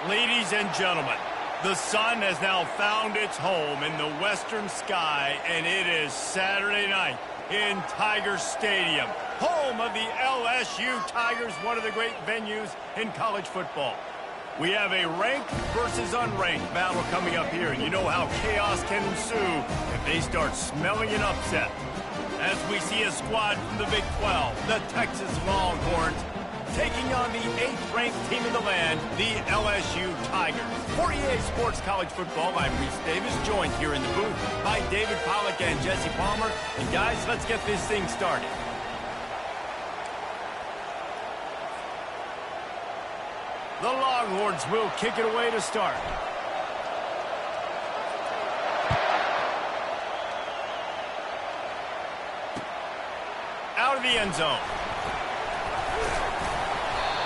Ladies and gentlemen, the sun has now found its home in the western sky, and it is Saturday night in Tiger Stadium, home of the LSU Tigers, one of the great venues in college football. We have a ranked versus unranked battle coming up here, and you know how chaos can ensue if they start smelling an upset. As we see a squad from the Big 12, the Texas Longhorns, taking on the 8th-ranked team in the land, the LSU Tigers. For EA Sports College Football, I'm Reese Davis, joined here in the booth by David Pollack and Jesse Palmer. And guys, let's get this thing started. The Longhorns will kick it away to start. Out of the end zone.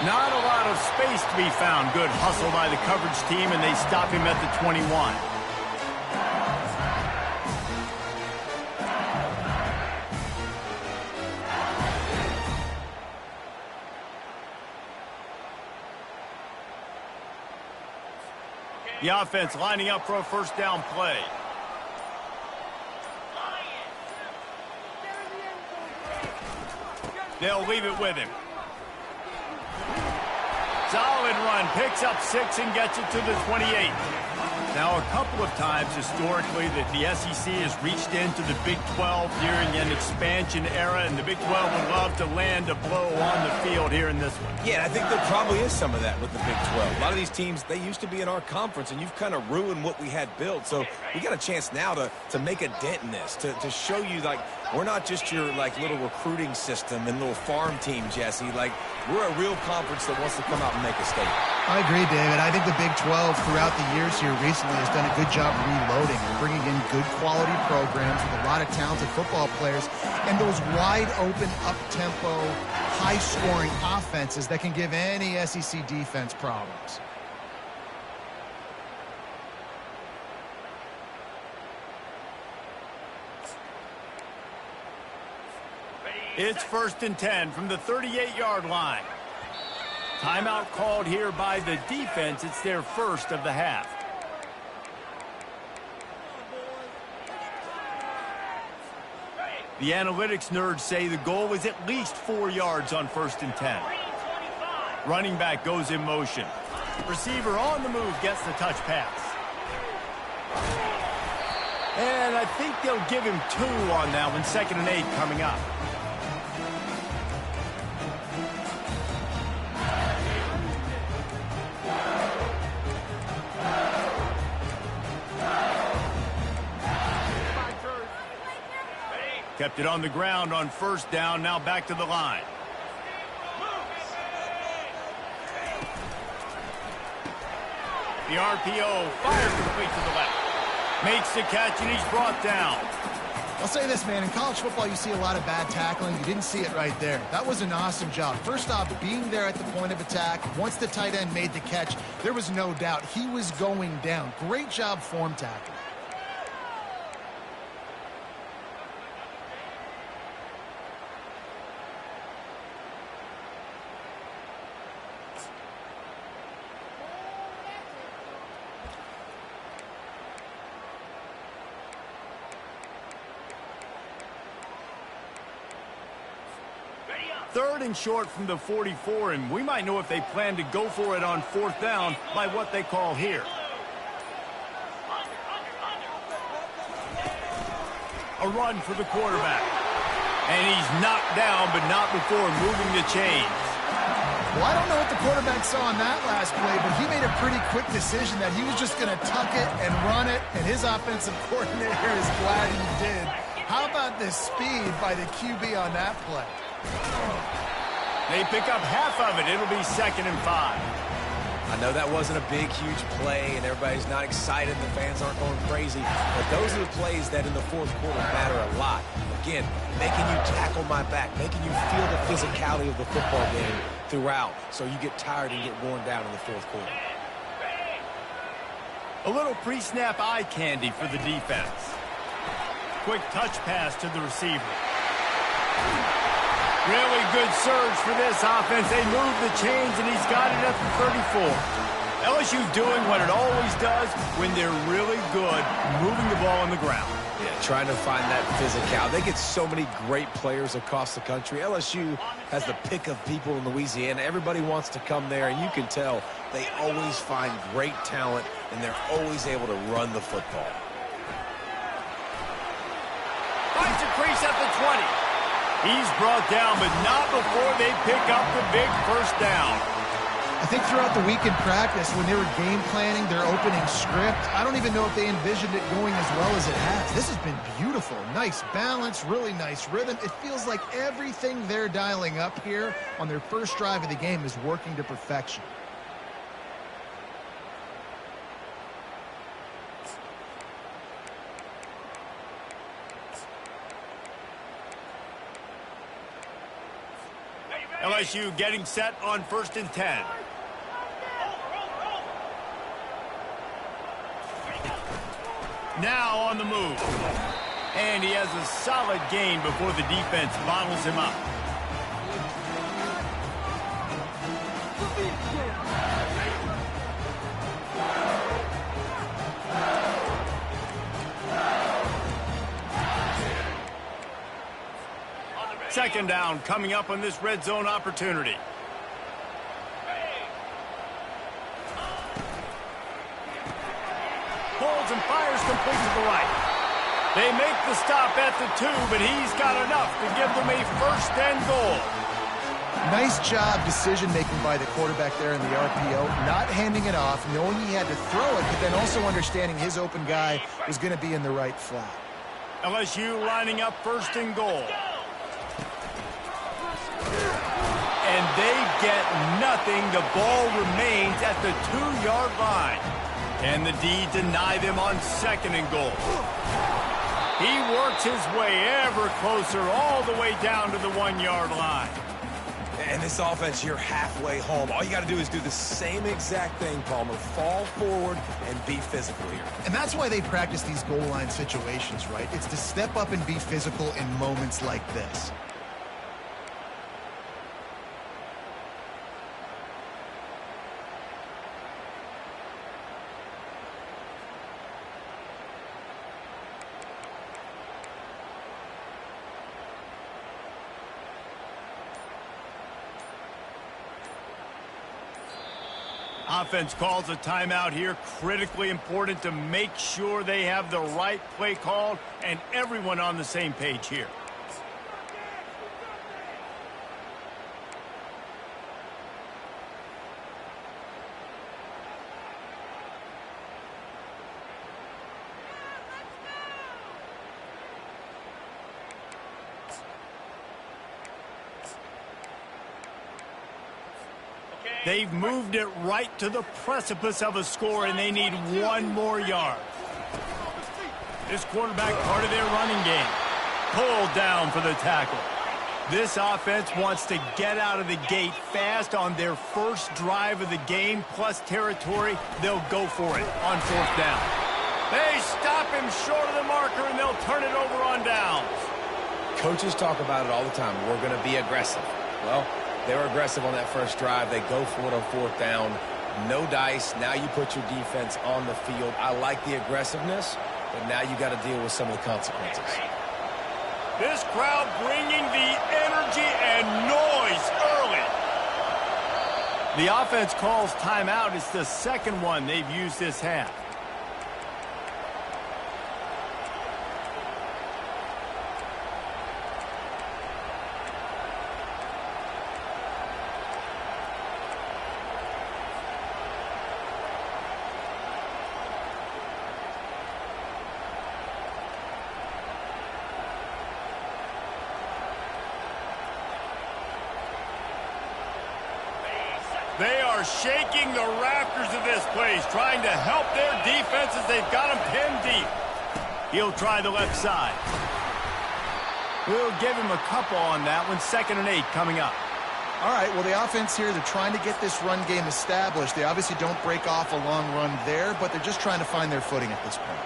Not a lot of space to be found. Good hustle by the coverage team, and they stop him at the 21. The offense lining up for a first down play. They'll leave it with him. Solid run, picks up 6 and gets it to the 28. Now, a couple of times historically that the SEC has reached into the Big 12 during an expansion era, and the Big 12 would love to land a blow on the field here in this one. Yeah, I think there probably is some of that with the Big 12. A lot of these teams, they used to be in our conference, and you've kind of ruined what we had built. So we got a chance now to make a dent in this, to show you, like, we're not just your, like, little recruiting system and little farm team, Jesse. Like, we're a real conference that wants to come out and make a statement. I agree, David. I think the Big 12 throughout the years here recently has done a good job reloading and bringing in good quality programs with a lot of talented football players and those wide open, up-tempo, high-scoring offenses that can give any SEC defense problems. It's 1st and 10 from the 38-yard line. Timeout called here by the defense. It's their first of the half. The analytics nerds say the goal is at least 4 yards on 1st and 10. Running back goes in motion. Receiver on the move gets the touch pass. And I think they'll give him 2 on that one. 2nd and 8 coming up. Kept it on the ground on 1st down, now back to the line. The RPO fired complete to the left. Makes the catch and he's brought down. I'll say this, man, in college football you see a lot of bad tackling. You didn't see it right there. That was an awesome job. First off, being there at the point of attack. Once the tight end made the catch, there was no doubt he was going down. Great job form tackling. Third and short from the 44, and we might know if they plan to go for it on 4th down by what they call here. A run for the quarterback. And he's knocked down, but not before moving the chains. Well, I don't know what the quarterback saw on that last play, but he made a pretty quick decision that he was just going to tuck it and run it, and his offensive coordinator is glad he did. How about the speed by the QB on that play? They pick up half of it. It'll be 2nd and 5. I know that wasn't a big, huge play, and everybody's not excited. The fans aren't going crazy. But those are the plays that in the 4th quarter matter a lot. Again, making you tackle my back, making you feel the physicality of the football game throughout, so you get tired and get worn down in the 4th quarter. A little pre-snap eye candy for the defense. Quick touch pass to the receiver. Really good surge for this offense. They move the chains, and he's got it at the 34. LSU doing what it always does when they're really good, moving the ball on the ground. Yeah, trying to find that physicality. They get so many great players across the country. LSU has the pick of people in Louisiana. Everybody wants to come there, and you can tell they always find great talent, and they're always able to run the football. Finds a crease at the 20. He's brought down, but not before they pick up the big first down. I think throughout the week in practice, when they were game planning their opening script, I don't even know if they envisioned it going as well as it has. This has been beautiful. Nice balance, really nice rhythm. It feels like everything they're dialing up here on their first drive of the game is working to perfection. LSU getting set on 1st and 10. Now on the move. And he has a solid gain before the defense bottles him up. Second down coming up on this red zone opportunity. Pulls and fires complete to the right. They make the stop at the 2, but he's got enough to give them a 1st and goal. Nice job decision-making by the quarterback there in the RPO, not handing it off, knowing he had to throw it, but then also understanding his open guy was going to be in the right flat. LSU lining up 1st and goal. And they get nothing. The ball remains at the 2-yard line. And the D deny them on 2nd and goal. He works his way ever closer all the way down to the 1-yard line. And this offense, you're halfway home. All you got to do is do the same exact thing, Palmer. Fall forward and be physical here. And that's why they practice these goal line situations, right? It's to step up and be physical in moments like this. Offense calls a timeout here. Critically important to make sure they have the right play called and everyone on the same page here. They've moved it right to the precipice of a score, and they need 1 more yard. This quarterback part of their running game. Pulled down for the tackle. This offense wants to get out of the gate fast on their first drive of the game, plus territory. They'll go for it on 4th down. They stop him short of the marker, and they'll turn it over on downs. Coaches talk about it all the time. We're going to be aggressive. Well, they were aggressive on that first drive. They go for it on 4th down. No dice. Now you put your defense on the field. I like the aggressiveness, but now you got to deal with some of the consequences. This crowd bringing the energy and noise early. The offense calls timeout. It's the 2nd one they've used this half. They are shaking the rafters of this place, trying to help their defenses. They've got them pinned deep. He'll try the left side. We'll give him a couple on that one. 2nd and 8 coming up. All right, well, the offense here, they're trying to get this run game established. They obviously don't break off a long run there, but they're just trying to find their footing at this point.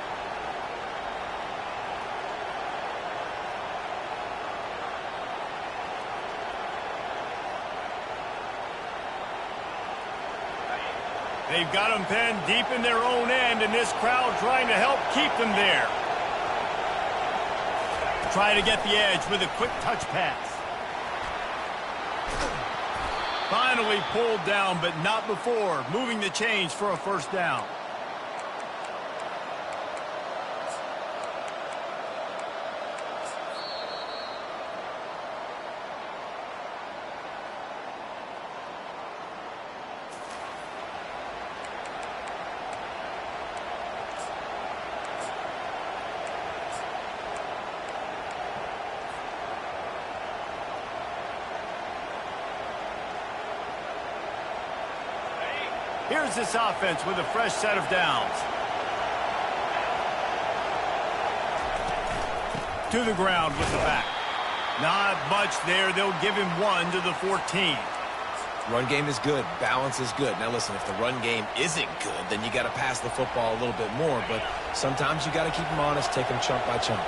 They've got them pinned deep in their own end, and this crowd trying to help keep them there. Trying to get the edge with a quick touch pass. Finally pulled down, but not before moving the chains for a first down. Here's this offense with a fresh set of downs. To the ground with the back. Not much there. They'll give him 1 to the 14. Run game is good. Balance is good. Now, listen, if the run game isn't good, then you got to pass the football a little bit more. But sometimes you got to keep them honest, take them chunk by chunk.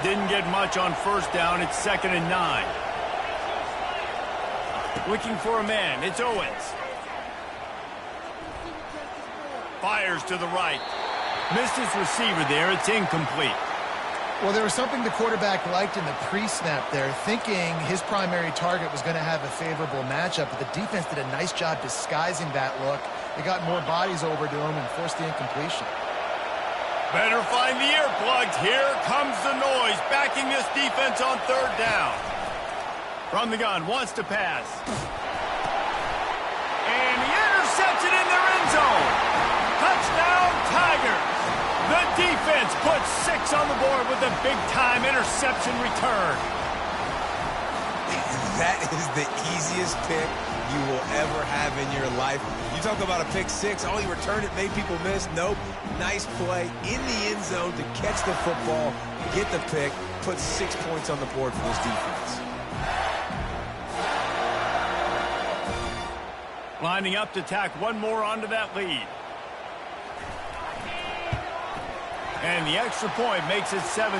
Didn't get much on first down. It's 2nd and 9. Looking for a man. It's Owens. Fires to the right. Missed his receiver there. It's incomplete. Well, there was something the quarterback liked in the pre-snap there, thinking his primary target was going to have a favorable matchup, but the defense did a nice job disguising that look. They got more bodies over to him and forced the incompletion. Better find the earplugs. Here comes the noise, backing this defense on 3rd down. From the gun, wants to pass. And he intercepts it in their end zone. Touchdown, Tigers. The defense puts 6 on the board with a big-time interception return. That is the easiest pick you will ever have in your life. You talk about a pick 6. Oh, he returned it, made people miss. Nope. Nice play in the end zone to catch the football, get the pick, put 6 points on the board for this defense. Lining up to tack one more onto that lead. And the extra point makes it 7-0.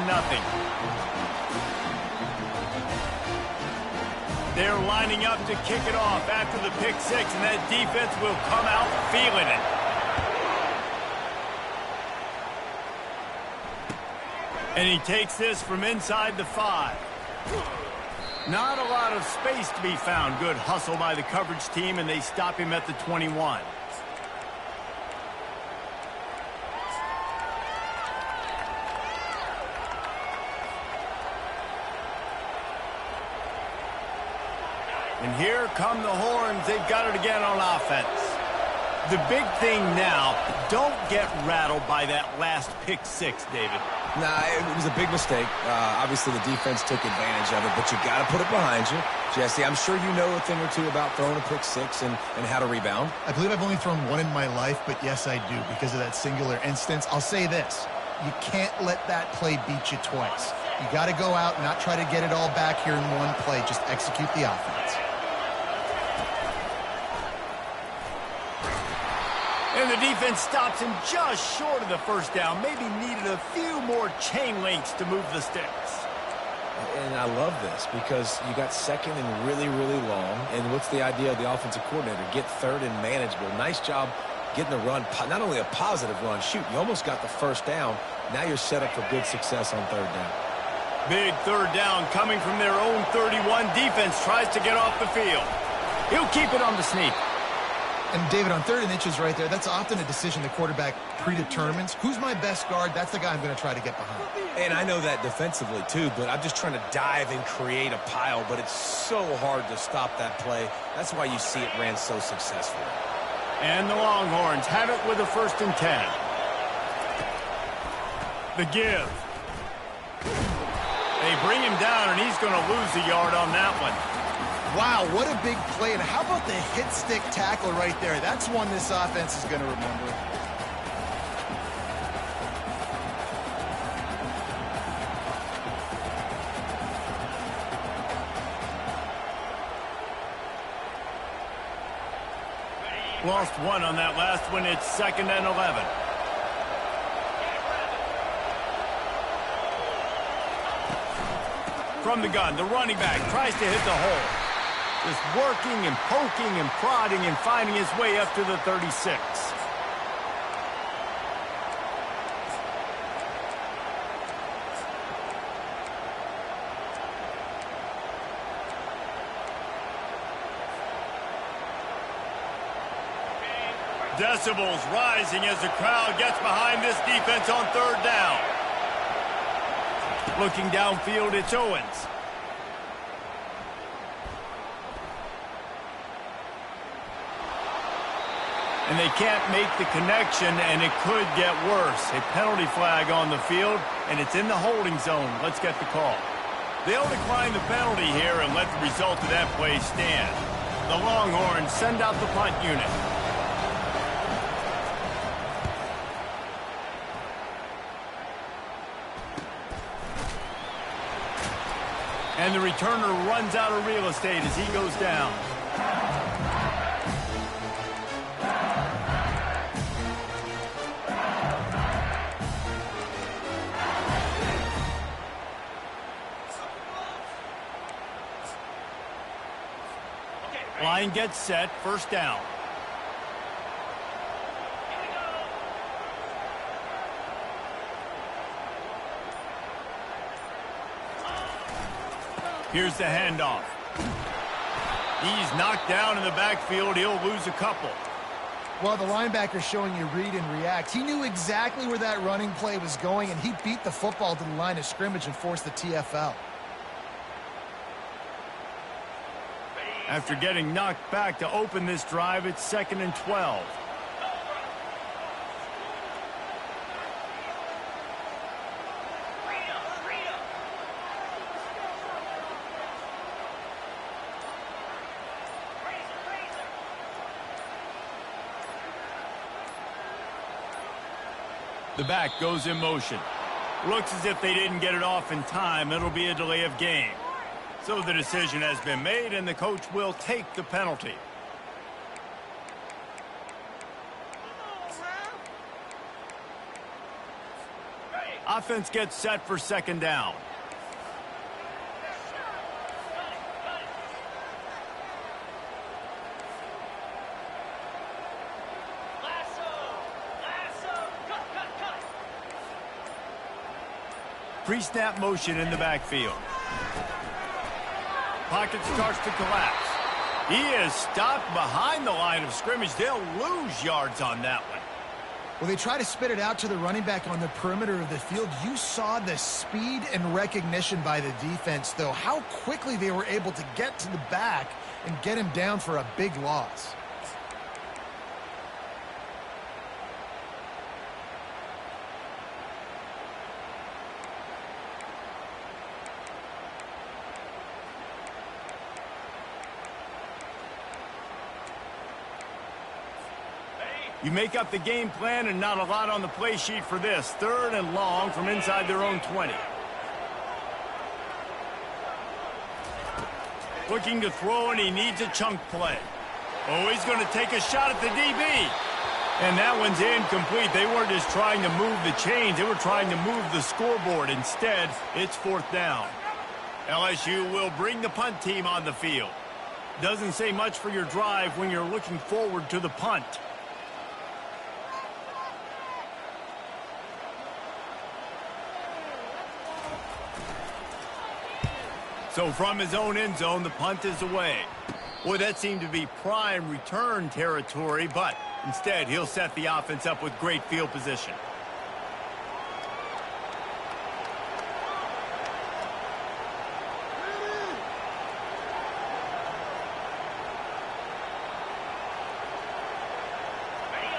They're lining up to kick it off after the pick 6, and that defense will come out feeling it. And he takes this from inside the 5. Not a lot of space to be found. Good hustle by the coverage team, and they stop him at the 21. And here come the horns. They've got it again on offense. The big thing now, don't get rattled by that last pick 6, David. Nah, it was a big mistake. Obviously, the defense took advantage of it, but you got to put it behind you. Jesse, I'm sure you know a thing or two about throwing a pick 6 and how to rebound. I believe I've only thrown 1 in my life, but yes, I do because of that singular instance. I'll say this. You can't let that play beat you twice. You got to go out and not try to get it all back here in one play. Just execute the offense. And the defense stops him just short of the first down. Maybe needed a few more chain links to move the sticks. And I love this because you got 2nd and really, really long. And what's the idea of the offensive coordinator? Get 3rd and manageable. Nice job getting the run. Not only a positive run. Shoot, you almost got the first down. Now you're set up for good success on 3rd down. Big 3rd down coming from their own 31. Defense tries to get off the field. He'll keep it on the sneak. And, David, on 3rd and inches right there, that's often a decision the quarterback predetermines. Who's my best guard? That's the guy I'm going to try to get behind. And I know that defensively, too, but I'm just trying to dive and create a pile, but it's so hard to stop that play. That's why you see it ran so successfully. And the Longhorns have it with a 1st and 10. The give. They bring him down, and he's going to lose a yard on that one. Wow, what a big play. And how about the hit stick tackle right there? That's one this offense is going to remember. Lost 1 on that last one. It's 2nd and 11. From the gun, the running back tries to hit the hole. Just working and poking and prodding and finding his way up to the 36. Decibels rising as the crowd gets behind this defense on third down. Looking downfield, it's Owens. And they can't make the connection, and it could get worse. A penalty flag on the field, and it's in the holding zone. Let's get the call. They'll decline the penalty here and let the result of that play stand. The Longhorns send out the punt unit. And the returner runs out of real estate as he goes down. Line gets set, first down. Here's the handoff. He's knocked down in the backfield. He'll lose a couple. Well, the linebacker's showing you read and react. He knew exactly where that running play was going, and he beat the football to the line of scrimmage and forced the TFL. After getting knocked back to open this drive, it's 2nd and 12. The back goes in motion. Looks as if they didn't get it off in time. It'll be a delay of game. So the decision has been made, and the coach will take the penalty. Offense gets set for 2nd down. Pre-snap motion in the backfield. Pocket starts to collapse. He is stopped behind the line of scrimmage. They'll lose yards on that one. Well, they try to spit it out to the running back on the perimeter of the field. You saw the speed and recognition by the defense, though. How quickly they were able to get to the back and get him down for a big loss. You make up the game plan and not a lot on the play sheet for this. 3rd and long from inside their own 20. Looking to throw, and he needs a chunk play. Oh, he's going to take a shot at the DB. And that one's incomplete. They weren't just trying to move the chains. They were trying to move the scoreboard. Instead, it's 4th down. LSU will bring the punt team on the field. Doesn't say much for your drive when you're looking forward to the punt. So from his own end zone, the punt is away. Boy, that seemed to be prime return territory, but instead he'll set the offense up with great field position.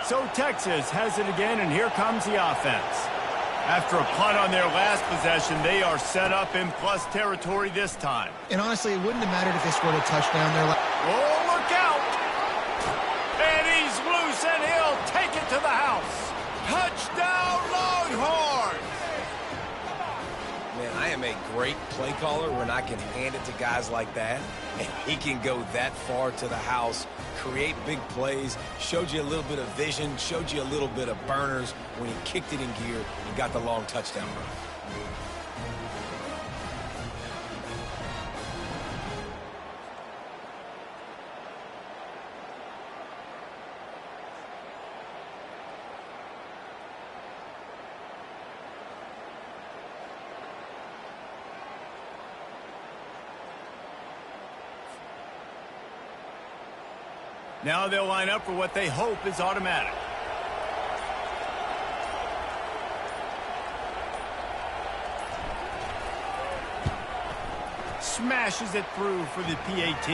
So Texas has it again, and here comes the offense. After a punt on their last possession, they are set up in plus territory this time. And honestly, it wouldn't have mattered if they scored a touchdown there. Oh, look out! And he's loose, and he'll take it to the house. Touchdown, Longhorns! Man, I am a great play caller when I can hand it to guys like that, and he can go that far to the house, create big plays, showed you a little bit of vision, showed you a little bit of burners when he kicked it in gear and got the long touchdown run. Now they'll line up for what they hope is automatic. Smashes it through for the PAT.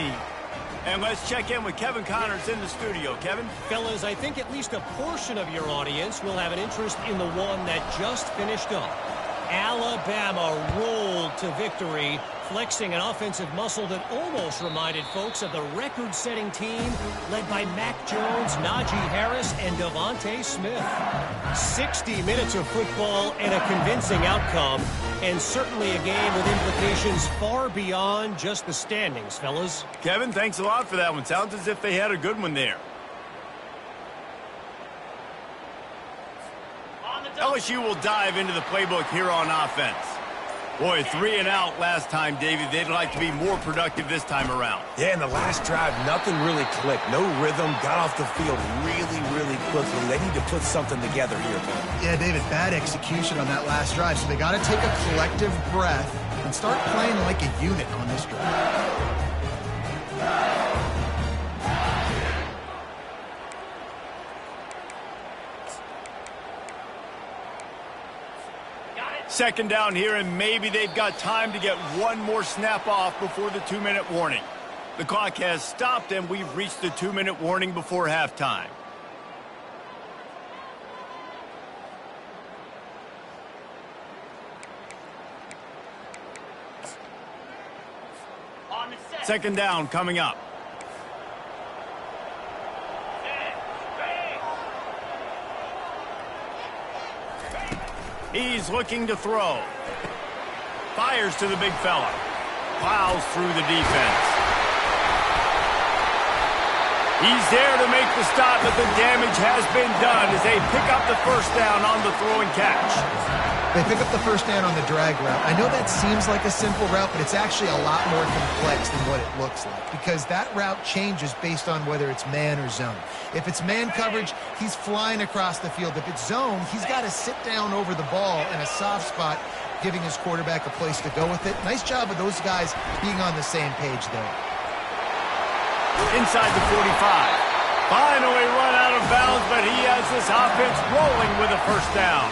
And let's check in with Kevin Connors in the studio. Kevin? Fellas, I think at least a portion of your audience will have an interest in the one that just finished up. Alabama rolled to victory, flexing an offensive muscle that almost reminded folks of the record-setting team led by Mac Jones, Najee Harris, and Devontae Smith. 60 minutes of football and a convincing outcome, and certainly a game with implications far beyond just the standings, fellas. Kevin, thanks a lot for that one. Sounds as if they had a good one there. LSU will dive into the playbook here on offense. Boy, 3 and out last time, Davey. They'd like to be more productive this time around. Yeah, in the last drive, nothing really clicked. No rhythm, got off the field really quickly. They need to put something together here. Yeah, David, bad execution on that last drive. So they got to take a collective breath and start playing like a unit on this drive. Second down here, and maybe they've got time to get one more snap off before the 2-minute warning. The clock has stopped, and we've reached the 2-minute warning before halftime. Second down coming up. He's looking to throw. Fires to the big fella. Plows through the defense. He's there to make the stop, but the damage has been done as they pick up the first down on the throw and catch. They pick up the first down on the drag route. I know that seems like a simple route, but it's actually a lot more complex than what it looks like because that route changes based on whether it's man or zone. If it's man coverage, he's flying across the field. If it's zone, he's got to sit down over the ball in a soft spot, giving his quarterback a place to go with it. Nice job of those guys being on the same page there. Inside the 45. Finally run out of bounds, but he has this offense rolling with a first down.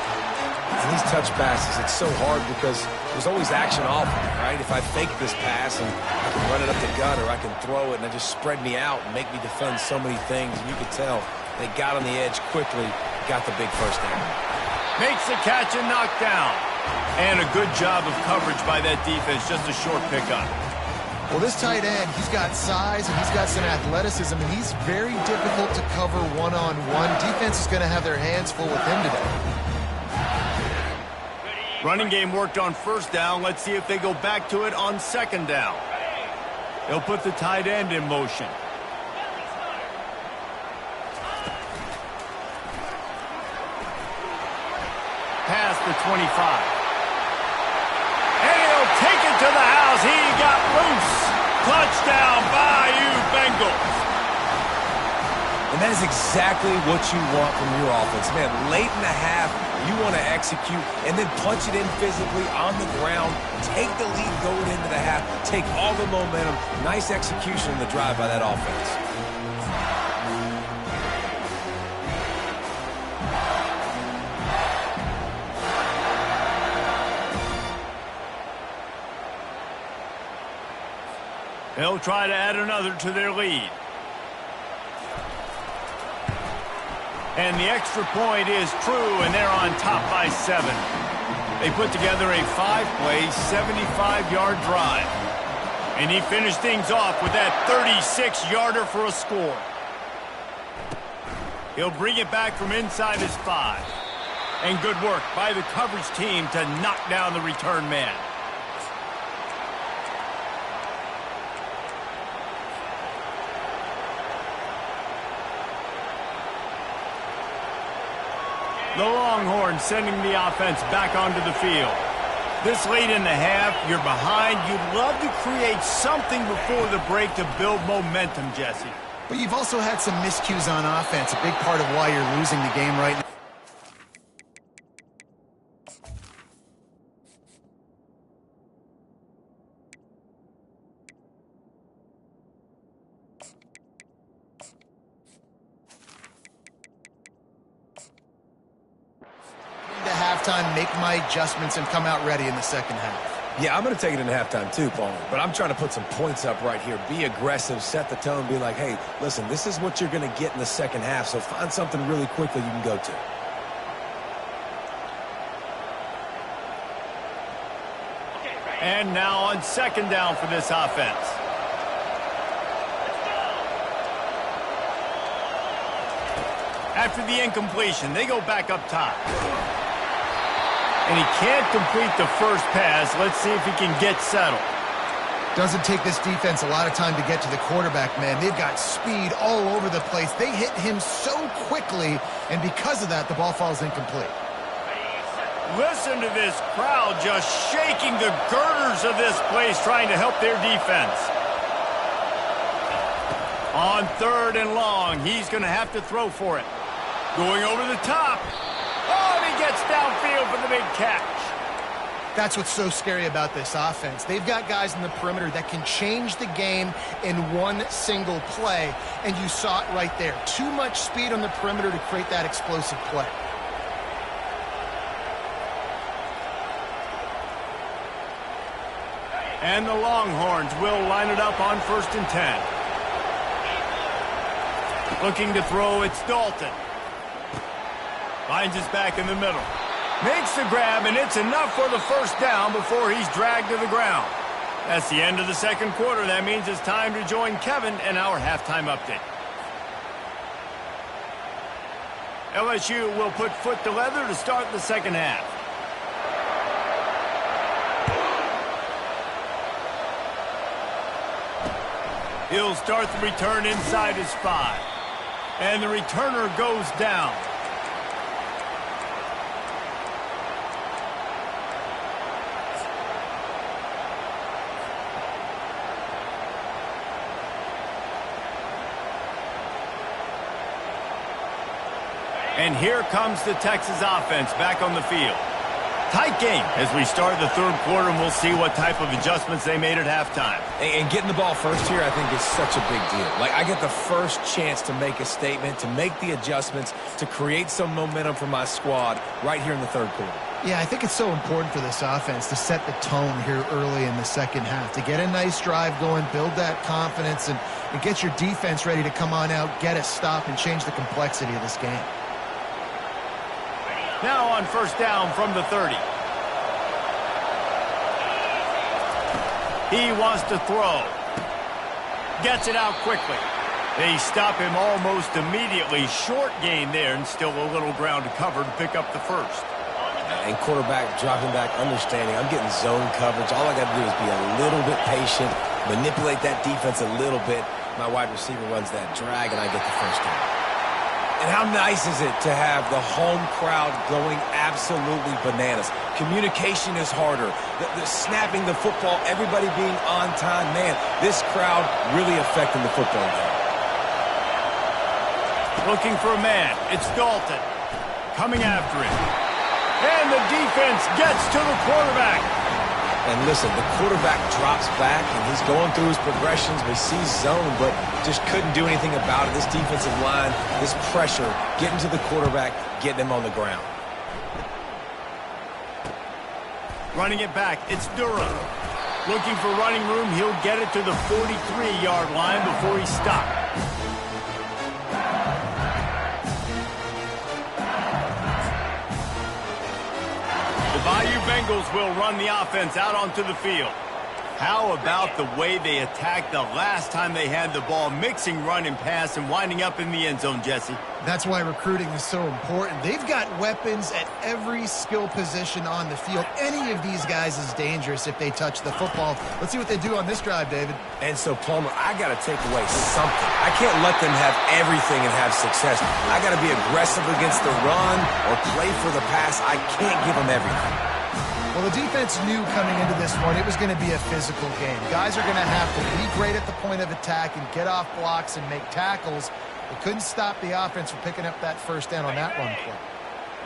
And these touch passes, it's so hard because there's always action off of it, right? If I fake this pass and I can run it up the gut or I can throw it and it just spread me out and make me defend so many things. And you could tell they got on the edge quickly, got the big first down. Makes the catch and knocked down. And a good job of coverage by that defense, just a short pickup. Well, this tight end, he's got size and he's got some athleticism, and he's very difficult to cover one-on-one. Defense is going to have their hands full with him today. Running game worked on first down. Let's see if they go back to it on second down. They'll put the tight end in motion. Past the 25. And he'll take it to the house. He got loose. Touchdown, Bayou Bengals. And that is exactly what you want from your offense. Man, late in the half, you want to execute and then punch it in physically on the ground, take the lead going into the half, take all the momentum. Nice execution in the drive by that offense. They'll try to add another to their lead. And the extra point is true, and they're on top by 7. They put together a 5-play, 75-yard drive. And he finished things off with that 36-yarder for a score. He'll bring it back from inside his 5. And good work by the coverage team to knock down the return man. The Longhorns sending the offense back onto the field. This late in the half, you're behind. You'd love to create something before the break to build momentum, Jesse. But you've also had some miscues on offense, a big part of why you're losing the game right now. halftime, make my adjustments, and come out ready in the second half. Yeah, I'm going to take it into halftime too, Paul. But I'm trying to put some points up right here. Be aggressive, set the tone, be like, hey, listen, this is what you're going to get in the second half, so find something really quickly you can go to. And now on second down for this offense. After the incompletion, they go back up top. And he can't complete the first pass. Let's see if he can get settled. Doesn't take this defense a lot of time to get to the quarterback, man. They've got speed all over the place. They hit him so quickly, and because of that, the ball falls incomplete. Listen to this crowd just shaking the girders of this place, trying to help their defense. On third and long, he's going to have to throw for it. Going over the top. Oh, and he gets downfield for the big catch. That's what's so scary about this offense. They've got guys in the perimeter that can change the game in one single play, and you saw it right there. Too much speed on the perimeter to create that explosive play. And the Longhorns will line it up on 1st and 10. Looking to throw, it's Dalton. Finds his back in the middle. Makes the grab, and it's enough for the first down before he's dragged to the ground. That's the end of the second quarter. That means it's time to join Kevin in our halftime update. LSU will put foot to leather to start the second half. He'll start the return inside his 5. And the returner goes down. And here comes the Texas offense back on the field. Tight game as we start the third quarter, and we'll see what type of adjustments they made at halftime. And getting the ball first here, I think, is such a big deal. Like, I get the first chance to make a statement, to make the adjustments, to create some momentum for my squad right here in the third quarter. Yeah, I think it's so important for this offense to set the tone here early in the second half, to get a nice drive going, build that confidence, and get your defense ready to come on out, get a stop, and change the complexity of this game. Now on first down from the 30. He wants to throw. Gets it out quickly. They stop him almost immediately. Short gain there, and still a little ground to cover to pick up the first. And quarterback dropping back, understanding I'm getting zone coverage. All I got to do is be a little bit patient, manipulate that defense a little bit. My wide receiver runs that drag, and I get the first down. And how nice is it to have the home crowd going absolutely bananas? Communication is harder. The snapping the football, everybody being on time. Man, this crowd really affecting the football game. Looking for a man. It's Dalton. Coming after him. And the defense gets to the quarterback. And listen, the quarterback drops back, and he's going through his progressions. We see zone, but just couldn't do anything about it. This defensive line, this pressure, getting to the quarterback, getting him on the ground. Running it back, it's Durham. Looking for running room, he'll get it to the 43-yard line before he's stopped. The Bayou Bengals will run the offense out onto the field. How about the way they attacked the last time they had the ball, mixing run and pass and winding up in the end zone, Jesse? That's why recruiting is so important. They've got weapons at every skill position on the field. Any of these guys is dangerous if they touch the football. Let's see what they do on this drive, David. And so, Palmer, I got to take away something. I can't let them have everything and have success. I got to be aggressive against the run or play for the pass. I can't give them everything. Well, the defense knew coming into this one it was going to be a physical game. Guys are going to have to be great at the point of attack and get off blocks and make tackles. They couldn't stop the offense from picking up that first down on that run play.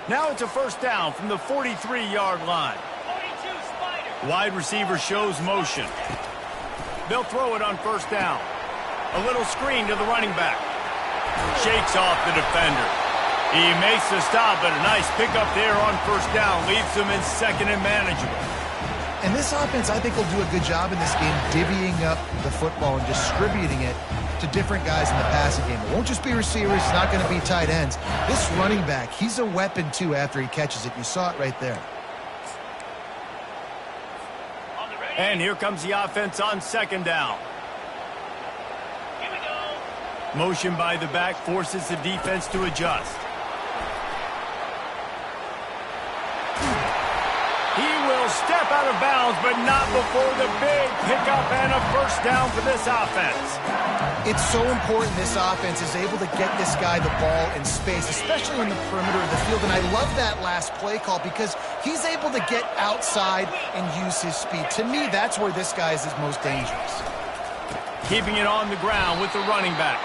Now it's a first down from the 43-yard line. Wide receiver shows motion. They'll throw it on first down. A little screen to the running back. Shakes off the defender. He makes the stop, but a nice pickup there on first down. Leaves them in second and manageable. And this offense, I think, will do a good job in this game divvying up the football and distributing it to different guys in the passing game. It won't just be receivers. It's not going to be tight ends. This running back, he's a weapon, too, after he catches it. You saw it right there. And here comes the offense on second down. Motion by the back forces the defense to adjust. He will step out of bounds, but not before the big pickup and a first down for this offense. It's so important this offense is able to get this guy the ball in space, especially in the perimeter of the field. And I love that last play call because he's able to get outside and use his speed. To me, that's where this guy is his most dangerous. Keeping it on the ground with the running back.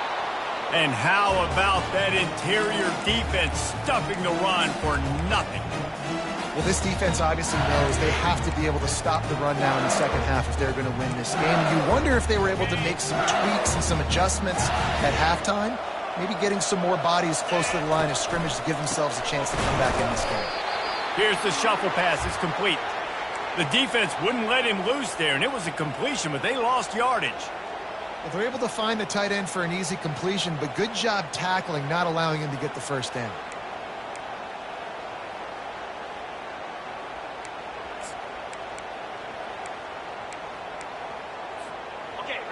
And how about that interior defense stuffing the run for nothing? Well, this defense obviously knows they have to be able to stop the run now in the second half if they're going to win this game. You wonder if they were able to make some tweaks and some adjustments at halftime, maybe getting some more bodies close to the line of scrimmage to give themselves a chance to come back in this game. Here's the shuffle pass. It's complete. The defense wouldn't let him loose there, and it was a completion, but they lost yardage. Well, they're able to find the tight end for an easy completion, but good job tackling, not allowing him to get the first down.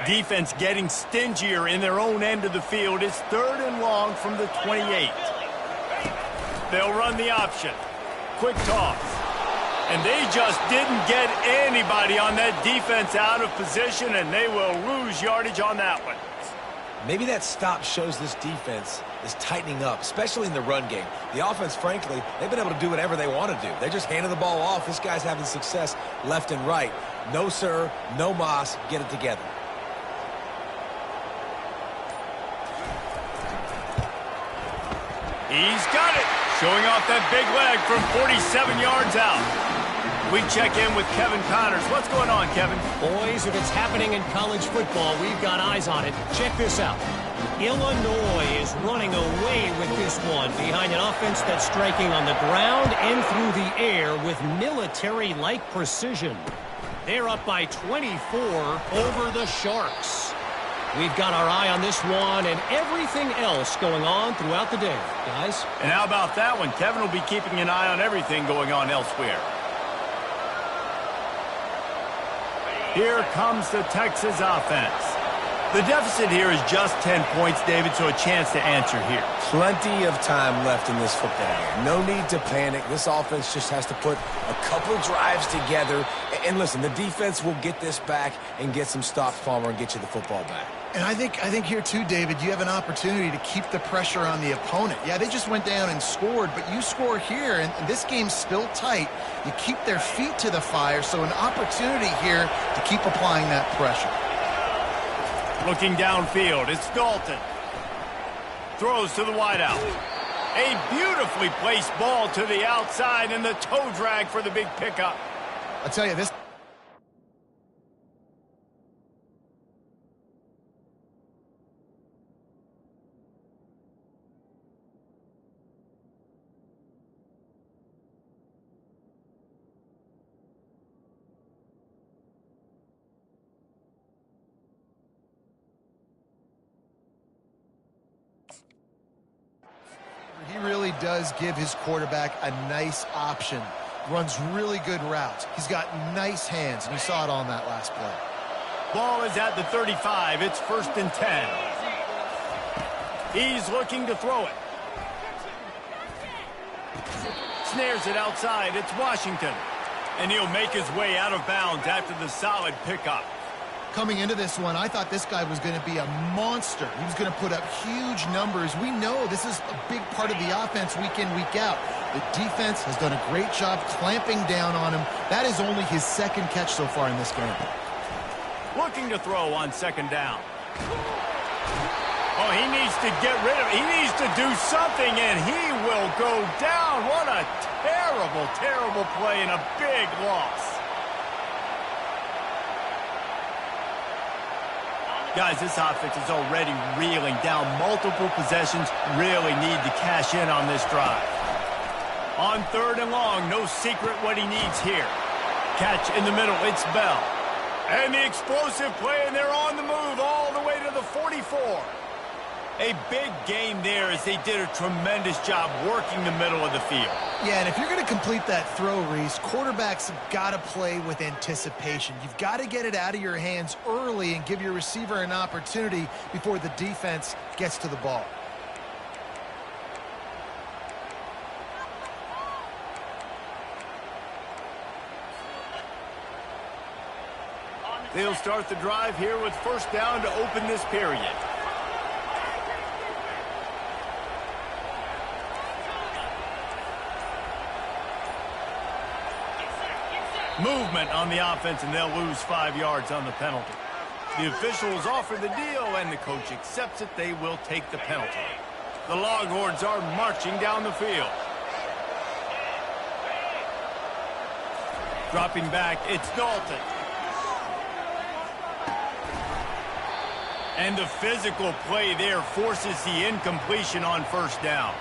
Defense getting stingier in their own end of the field. It's third and long from the 28. They'll run the option. Quick toss. And they just didn't get anybody on that defense out of position, and they will lose yardage on that one. Maybe that stop shows this defense is tightening up, especially in the run game. The offense, frankly, they've been able to do whatever they want to do. They're just handing the ball off. This guy's having success left and right. No, sir. No, Moss. Get it together. He's got it. Showing off that big leg from 47 yards out. We check in with Kevin Connors. What's going on, Kevin? Boys, if it's happening in college football, we've got eyes on it. Check this out. Illinois is running away with this one behind an offense that's striking on the ground and through the air with military-like precision. They're up by 24 over the Sharks. We've got our eye on this one and everything else going on throughout the day, guys. And how about that one? Kevin will be keeping an eye on everything going on elsewhere. Here comes the Texas offense. The deficit here is just 10 points, David, so a chance to answer here. Plenty of time left in this football game. No need to panic. This offense just has to put a couple drives together. And listen, the defense will get this back and get some stops, Palmer, and get you the football back. And I think here, too, David, you have an opportunity to keep the pressure on the opponent. Yeah, they just went down and scored, but you score here, and this game's still tight. You keep their feet to the fire, so an opportunity here to keep applying that pressure. Looking downfield, it's Dalton. Throws to the wideout. A beautifully placed ball to the outside, and the toe drag for the big pickup. I'll tell you, this... He really does give his quarterback a nice option. Runs really good routes. He's got nice hands, and you saw it on that last play. Ball is at the 35. It's 1st and 10. He's looking to throw it. Snares it outside. It's Washington. And he'll make his way out of bounds after the solid pickup. Coming into this one, I thought this guy was going to be a monster. He was going to put up huge numbers. We know this is a big part of the offense week in, week out. The defense has done a great job clamping down on him. That is only his second catch so far in this game. Looking to throw on second down. Oh, he needs to get rid of it. He needs to do something, and he will go down. What a terrible, terrible play and a big loss. Guys, this offense is already reeling down multiple possessions. Really need to cash in on this drive. On 3rd and long, no secret what he needs here. Catch in the middle, it's Bell. And the explosive play, and they're on the move all the way to the 44. A big game there as they did a tremendous job working the middle of the field. Yeah, and if you're going to complete that throw, Reese, quarterbacks have got to play with anticipation. You've got to get it out of your hands early and give your receiver an opportunity before the defense gets to the ball. They'll start the drive here with 1st down to open this period. Movement on the offense, and they'll lose 5 yards on the penalty. The officials offer the deal, and the coach accepts it. They will take the penalty. The Longhorns are marching down the field. Dropping back, it's Dalton. And the physical play there forces the incompletion on 1st down.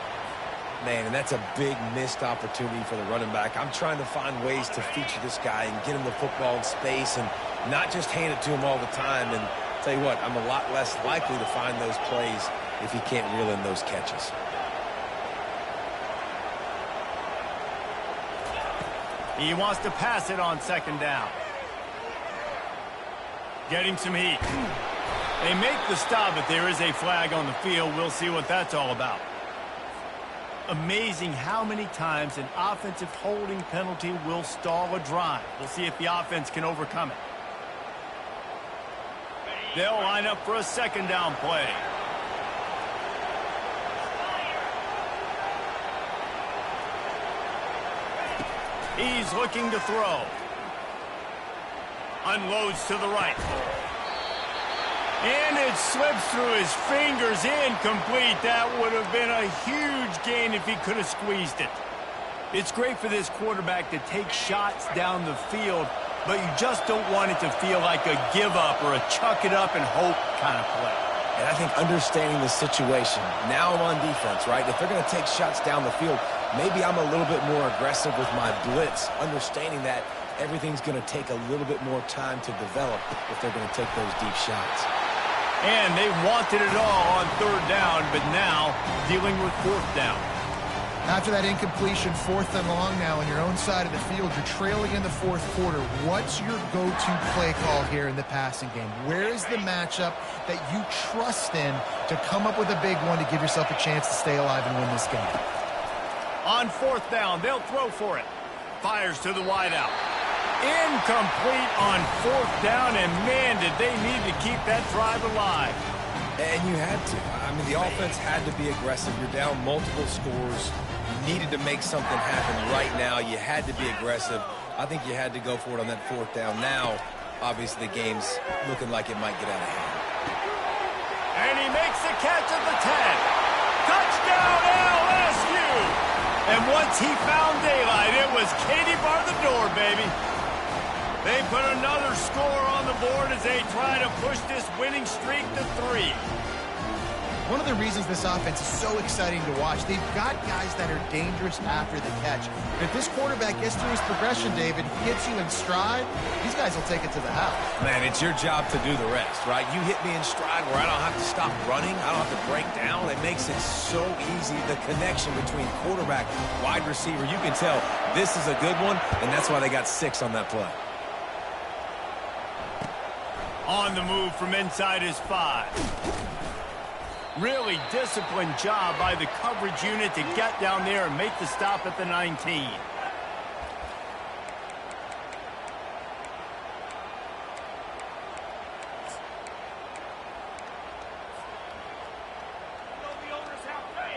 Man, and that's a big missed opportunity for the running back. I'm trying to find ways to feature this guy and get him the football in space and not just hand it to him all the time. And tell you what, I'm a lot less likely to find those plays if he can't reel in those catches. He wants to pass it on 2nd down. Getting some heat. They make the stop, but there is a flag on the field. We'll see what that's all about. Amazing how many times an offensive holding penalty will stall a drive. We'll see if the offense can overcome it. They'll line up for a 2nd down play. He's looking to throw. Unloads to the right. And it slips through his fingers, incomplete. That would have been a huge gain if he could have squeezed it. It's great for this quarterback to take shots down the field, but you just don't want it to feel like a give up or a chuck it up and hope kind of play. And I think understanding the situation, now I'm on defense, right? If they're going to take shots down the field, maybe I'm a little bit more aggressive with my blitz, understanding that everything's going to take a little bit more time to develop if they're going to take those deep shots. And they wanted it all on 3rd down, but now dealing with 4th down. After that incompletion, 4th and long now on your own side of the field, you're trailing in the 4th quarter. What's your go-to play call here in the passing game? Where is the matchup that you trust in to come up with a big one to give yourself a chance to stay alive and win this game? On 4th down, they'll throw for it. Fires to the wideout. Incomplete on 4th down, and man, did they need to keep that drive alive. And you had to. I mean, the offense had to be aggressive. You're down multiple scores. You needed to make something happen right now. You had to be aggressive. I think you had to go for it on that 4th down. Now, obviously, the game's looking like it might get out of hand. And he makes the catch at the 10. Touchdown, LSU! And once he found daylight, it was Katie bar the door, baby. They put another score on the board as they try to push this winning streak to 3. One of the reasons this offense is so exciting to watch, they've got guys that are dangerous after the catch. But if this quarterback gets through his progression, David, hits you in stride, these guys will take it to the house. Man, it's your job to do the rest, right? You hit me in stride where I don't have to stop running. I don't have to break down. It makes it so easy. The connection between quarterback, wide receiver, you can tell this is a good one, and that's why they got 6 on that play. On the move from inside his 5. Really disciplined job by the coverage unit to get down there and make the stop at the 19.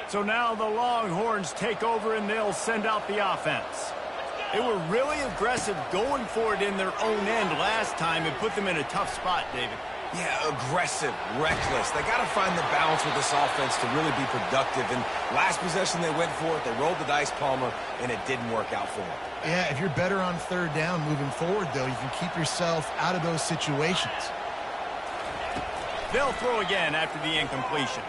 So now the Longhorns take over and they'll send out the offense. They were really aggressive going for it in their own end last time and put them in a tough spot, David. Yeah, aggressive, reckless. They got to find the balance with this offense to really be productive. And last possession they went for it. They rolled the dice, Palmer, and it didn't work out for them. Yeah, if you're better on 3rd down moving forward, though, you can keep yourself out of those situations. They'll throw again after the incompletion.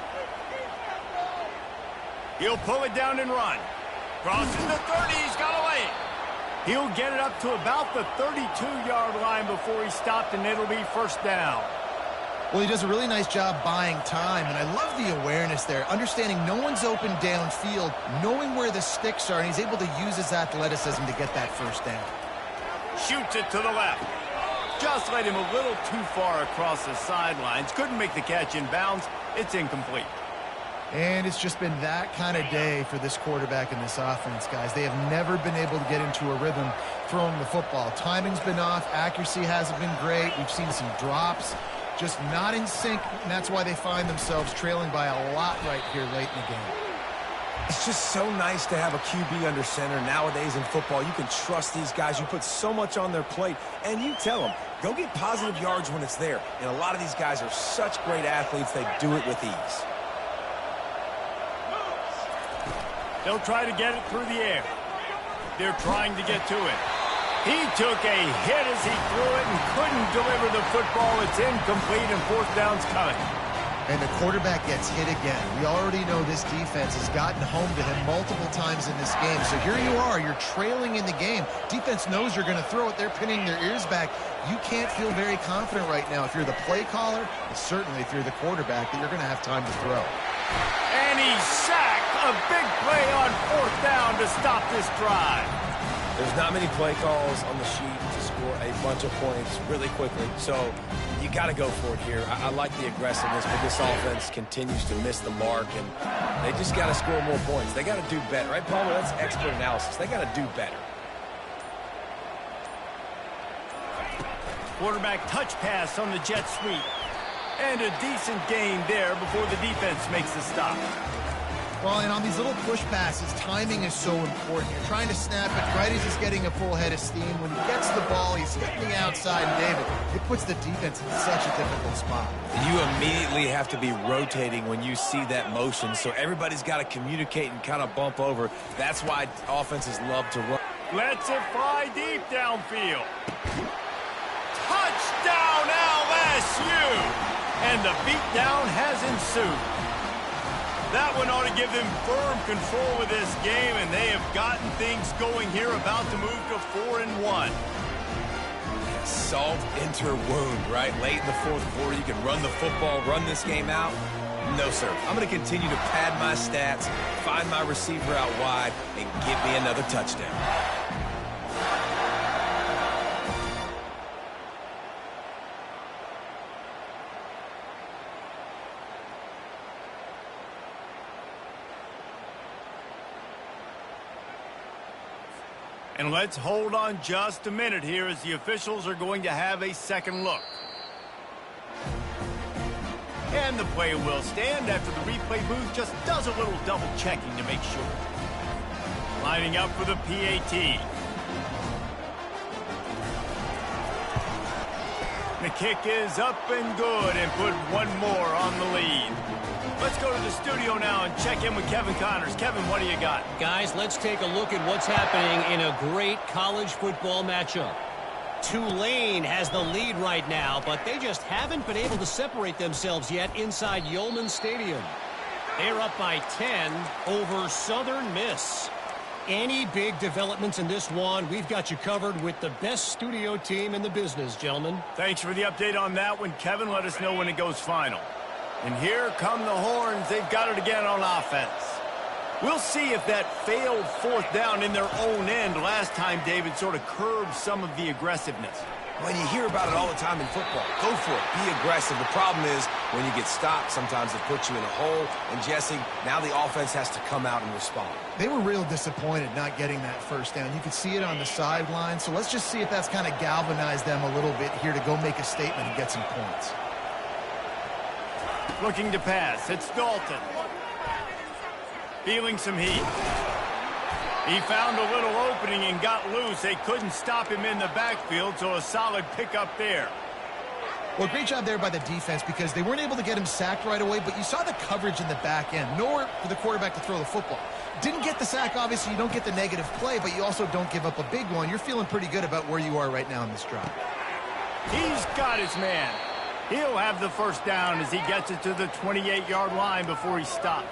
He'll pull it down and run. Crosses the 30. He's got away. He'll get it up to about the 32-yard line before he's stopped, and it'll be first down. Well, he does a really nice job buying time, and I love the awareness there, understanding no one's open downfield, knowing where the sticks are, and he's able to use his athleticism to get that first down. Shoots it to the left. Just led him a little too far across the sidelines. Couldn't make the catch in bounds. It's incomplete. And it's just been that kind of day for this quarterback and this offense, guys. They have never been able to get into a rhythm throwing the football. Timing's been off. Accuracy hasn't been great. We've seen some drops. Just not in sync, and that's why they find themselves trailing by a lot right here late in the game. It's just so nice to have a QB under center. Nowadays in football, you can trust these guys. You put so much on their plate, and you tell them, go get positive yards when it's there. And a lot of these guys are such great athletes, they do it with ease. They'll try to get it through the air. They're trying to get to it. He took a hit as he threw it and couldn't deliver the football. It's incomplete, and fourth down's coming. And the quarterback gets hit again. We already know this defense has gotten home to him multiple times in this game. So here you are, you're trailing in the game. Defense knows you're going to throw it. They're pinning their ears back. You can't feel very confident right now if you're the play caller, and certainly if you're the quarterback, that you're going to have time to throw. And he's sacked. A big play on fourth down to stop this drive. There's not many play calls on the sheet to score a bunch of points really quickly, so you got to go for it here. I like the aggressiveness, but this offense continues to miss the mark, and they just got to score more points. They got to do better, right, Palmer? That's expert analysis. They got to do better. Quarterback touch pass on the jet sweep. And a decent gain there before the defense makes the stop. Well, and on these little push passes, timing is so important. You're trying to snap it right as he's getting a full head of steam. When he gets the ball, he's hitting the outside, and David, it puts the defense in such a difficult spot. You immediately have to be rotating when you see that motion, so everybody's got to communicate and kind of bump over. That's why offenses love to run. Lets it fly deep downfield. Touchdown, LSU! And the beatdown has ensued. That one ought to give them firm control of this game, and they have gotten things going here, about to move to 4-1. Salt into her wound, right? Late in the fourth quarter, you can run the football, run this game out. No, sir. I'm going to continue to pad my stats, find my receiver out wide, and give me another touchdown. And let's hold on just a minute here as the officials are going to have a second look. And the play will stand after the replay booth just does a little double checking to make sure. Lining up for the PAT. The kick is up and good, and put one more on the lead. Let's go to the studio now and check in with Kevin Connors. Kevin, what do you got? Guys, let's take a look at what's happening in a great college football matchup. Tulane has the lead right now, but they just haven't been able to separate themselves yet inside Yulman Stadium. They're up by 10 over Southern Miss. Any big developments in this one, we've got you covered with the best studio team in the business, gentlemen. Thanks for the update on that one, Kevin. Let us know when it goes final. And here come the Horns. They've got it again on offense. We'll see if that failed fourth down in their own end last time, David, sort of curbed some of the aggressiveness. When you hear about it all the time in football, go for it. Be aggressive. The problem is when you get stopped, sometimes it puts you in a hole. And, Jesse, now the offense has to come out and respond. They were real disappointed not getting that first down. You could see it on the sideline. So let's just see if that's kind of galvanized them a little bit here to go make a statement and get some points. Looking to pass. It's Dalton. Feeling some heat. He found a little opening and got loose. They couldn't stop him in the backfield, so a solid pickup there. Well, great job there by the defense because they weren't able to get him sacked right away, but you saw the coverage in the back end. Nowhere for the quarterback to throw the football. Didn't get the sack, obviously. You don't get the negative play, but you also don't give up a big one. You're feeling pretty good about where you are right now in this drive. He's got his man. He'll have the first down as he gets it to the 28-yard line before he stops.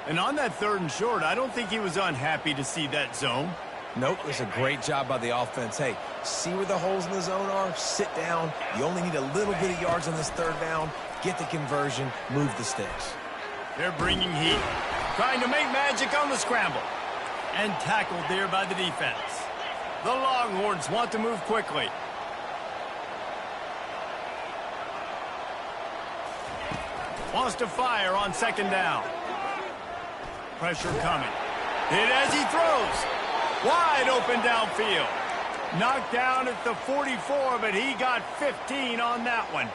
And on that 3rd and short, I don't think he was unhappy to see that zone. Nope, it was a great job by the offense. Hey, see where the holes in the zone are? Sit down. You only need a little bit of yards on this 3rd down. Get the conversion. Move the sticks. They're bringing heat. Trying to make magic on the scramble. And tackled there by the defense. The Longhorns want to move quickly. Wants to fire on 2nd down. Pressure coming. Hit as he throws. Wide open downfield. Knocked down at the 44, but he got 15 on that one.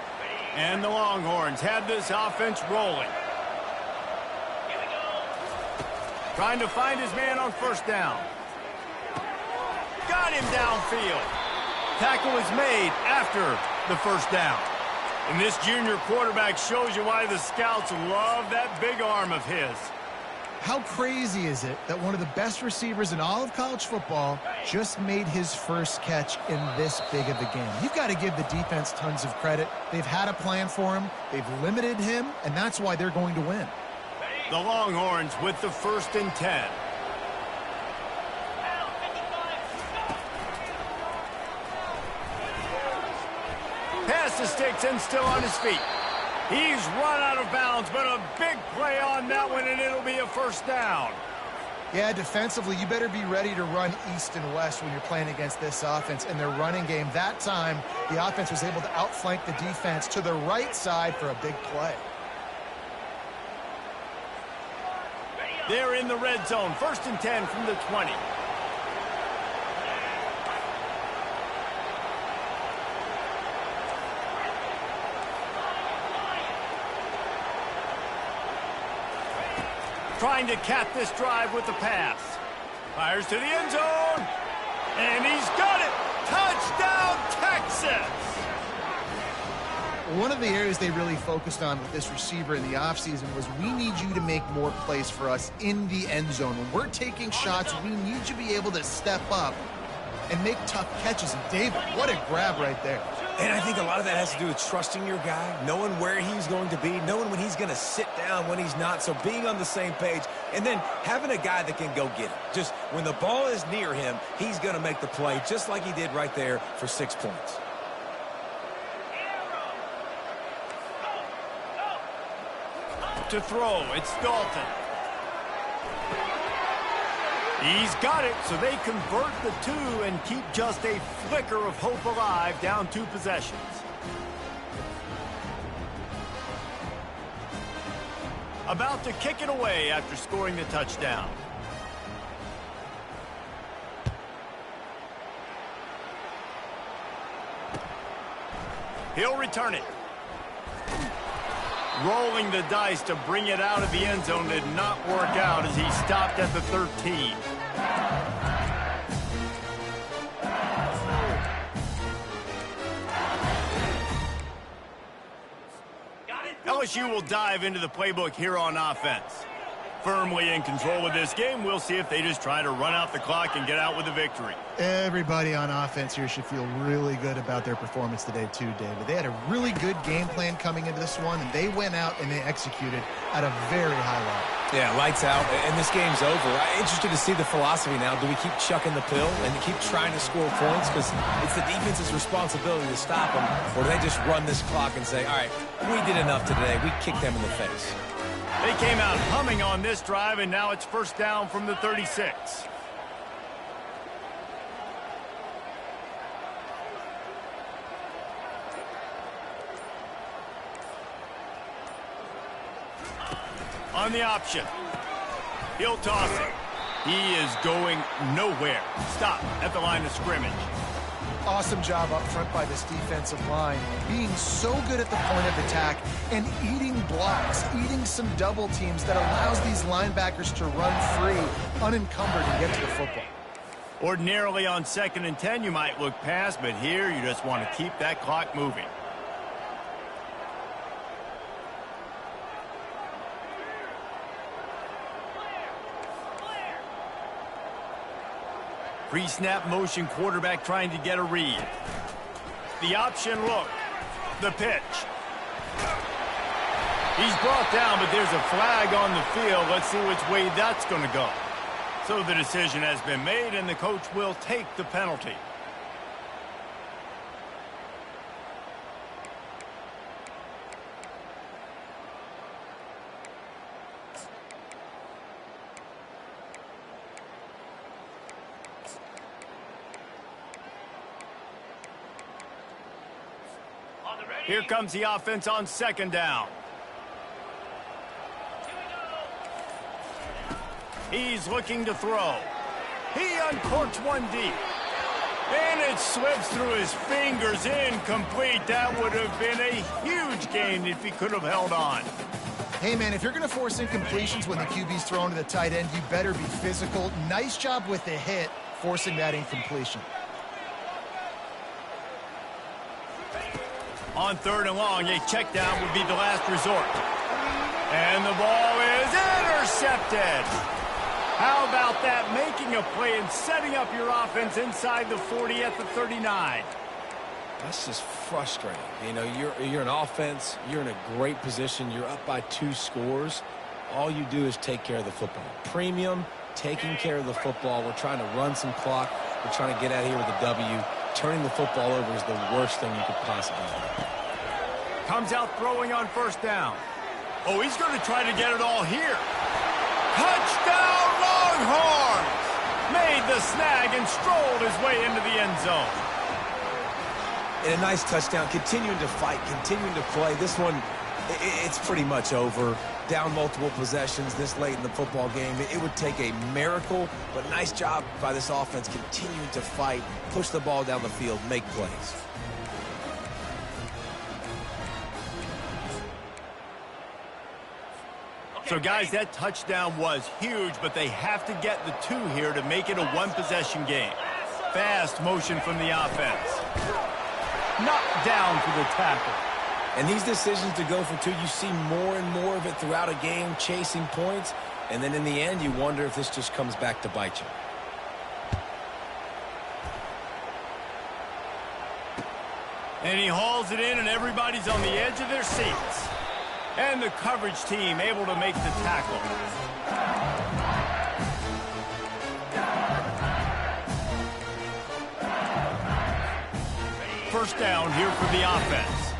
And the Longhorns have this offense rolling. Trying to find his man on 1st down. Got him downfield. Tackle is made after the 1st down. And this junior quarterback shows you why the scouts love that big arm of his. How crazy is it that one of the best receivers in all of college football just made his first catch in this big of a game? You've got to give the defense tons of credit. They've had a plan for him. They've limited him, and that's why they're going to win. The Longhorns with the 1st and 10. Pass the sticks and still on his feet. He's run out of bounds, but a big play on that one, and it'll be a 1st down. Yeah, defensively, you better be ready to run east and west when you're playing against this offense. In their running game, that time, the offense was able to outflank the defense to the right side for a big play. They're in the red zone. 1st and 10 from the 20. Trying to cap this drive with the pass. Fires to the end zone. And he's got it. Touchdown, Texas! One of the areas they really focused on with this receiver in the offseason was we need you to make more plays for us in the end zone. When we're taking shots, we need you to be able to step up and make tough catches. And David, what a grab right there. And I think a lot of that has to do with trusting your guy, knowing where he's going to be, knowing when he's going to sit down, when he's not. So being on the same page, and then having a guy that can go get it. Just when the ball is near him, he's going to make the play, just like he did right there for 6 points. To throw, it's Dalton. He's got it, so they convert the 2 and keep just a flicker of hope alive, down 2 possessions. About to kick it away after scoring the touchdown. He'll return it. Rolling the dice to bring it out of the end zone did not work out as he stopped at the 13. LSU will dive into the playbook here on offense. Firmly in control of this game, we'll see if they just try to run out the clock and get out with a victory. Everybody on offense here should feel really good about their performance today too, David. They had a really good game plan coming into this one, and they went out and they executed at a very high level. Yeah, lights out, and this game's over. I'm interested to see the philosophy now. Do we keep chucking the pill and keep trying to score points? Because it's the defense's responsibility to stop them. Or do they just run this clock and say, all right, we did enough today. We kicked them in the face. They came out humming on this drive, and now it's 1st down from the 36. On the option. He'll toss it. He is going nowhere. Stop at the line of scrimmage. Awesome job up front by this defensive line, being so good at the point of attack and eating blocks, eating some double teams that allows these linebackers to run free, unencumbered, and get to the football. Ordinarily on 2nd and 10, you might look past, but here you just want to keep that clock moving. Pre-snap motion quarterback trying to get a read. The option look. The pitch. He's brought down, but there's a flag on the field. Let's see which way that's going to go. So the decision has been made, and the coach will take the penalty. Here comes the offense on second down. He's looking to throw. He uncorks one deep. And it slips through his fingers, incomplete. That would have been a huge gain if he could have held on. Hey, man, if you're going to force incompletions when the QB's thrown to the tight end, you better be physical. Nice job with the hit, forcing that incompletion. On third and long, a check down would be the last resort. And the ball is intercepted. How about that? Making a play and setting up your offense inside the 40 at the 39. That's just frustrating. You know, you're an offense. You're in a great position. You're up by 2 scores. All you do is take care of the football. Premium, taking care of the football. We're trying to run some clock. We're trying to get out of here with a W. Turning the football over is the worst thing you could possibly do. Comes out throwing on first down. Oh, he's going to try to get it all here. Touchdown, Longhorns! Made the snag and strolled his way into the end zone. And a nice touchdown. Continuing to fight, continuing to play. This one, it's pretty much over. Down multiple possessions this late in the football game. It would take a miracle, but nice job by this offense continuing to fight, push the ball down the field, make plays. So, guys, that touchdown was huge, but they have to get the 2 here to make it a one-possession game. Fast motion from the offense. Knocked down for the tackle. And these decisions to go for 2, you see more and more of it throughout a game, chasing points. And then in the end, you wonder if this just comes back to bite you. And he hauls it in, and everybody's on the edge of their seats. And the coverage team able to make the tackle. First down here for the offense.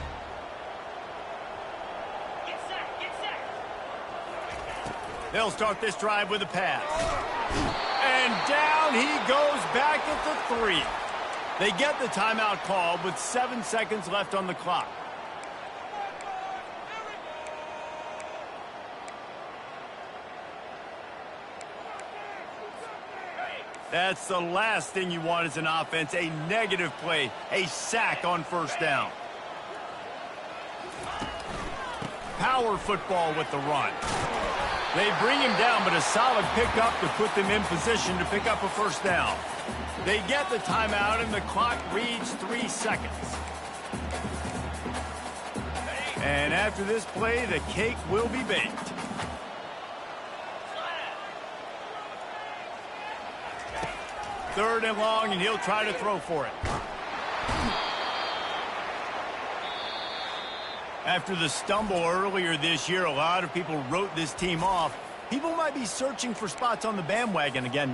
They'll start this drive with a pass. And down he goes back at the 3. They get the timeout called with 7 seconds left on the clock. That's the last thing you want as an offense, a negative play, a sack on first down. Power football with the run. They bring him down, but a solid pickup to put them in position to pick up a first down. They get the timeout, and the clock reads 3 seconds. And after this play, the cake will be baked. Third and long, and he'll try to throw for it. After the stumble earlier this year, a lot of people wrote this team off. People might be searching for spots on the bandwagon again now.